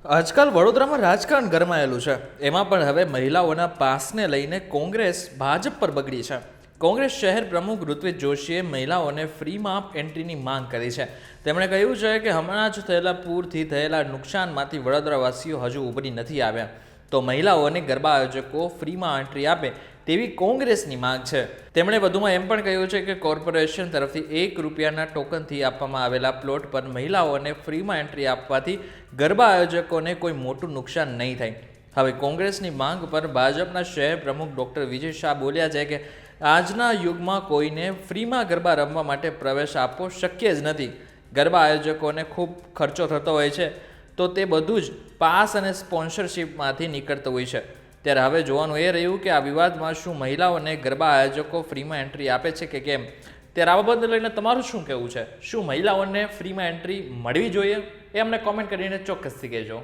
આજકાલ વડોદરામાં રાજકારણ ગરમાયેલું છે. એમાં પણ હવે મહિલાઓના પાસને લઈને કોંગ્રેસ ભાજપ પર બગડી છે. કોંગ્રેસ શહેર પ્રમુખ ઋત્વિજ જોશીએ મહિલાઓને ફ્રીમાં એન્ટ્રીની માંગ કરી છે. તેમણે કહ્યું છે કે હમણાં જ થયેલા પૂરથી થયેલા નુકસાનમાંથી વડોદરાવાસીઓ હજુ ઉભરી નથી આવ્યા, તો મહિલાઓને ગરબા આયોજકો ફ્રીમાં એન્ટ્રી આપે તેવી કોંગ્રેસની માંગ છે. તેમણે વધુમાં એમ પણ કહ્યું છે કે કોર્પોરેશન તરફથી ₹1ના ટોકનથી આપવામાં આવેલા પ્લોટ પર મહિલાઓને ફ્રીમાં એન્ટ્રી આપવાથી ગરબા આયોજકોને કોઈ મોટું નુકસાન નહીં થાય. હવે કોંગ્રેસની માંગ પર ભાજપના શહેર પ્રમુખ ડૉક્ટર વિજય શાહ બોલ્યા છે કે આજના યુગમાં કોઈને ફ્રીમાં ગરબા રમવા માટે પ્રવેશ આપવો શક્ય જ નથી. ગરબા આયોજકોને ખૂબ ખર્ચો થતો હોય છે, તો તે બધું જ પાસ અને સ્પોન્સરશિપમાંથી નીકળતું હોય છે. ત્યારે હવે જોવાનું એ રહ્યું કે આ વિવાદમાં શું મહિલાઓને ગરબા આયોજકો ફ્રીમાં એન્ટ્રી આપે છે કે કેમ. ત્યારે આ બાબતને લઈને તમારું શું કહેવું છે? શું મહિલાઓને ફ્રીમાં એન્ટ્રી મળવી જોઈએ? એ અમને કોમેન્ટ કરીને ચોક્કસથી કહેજો.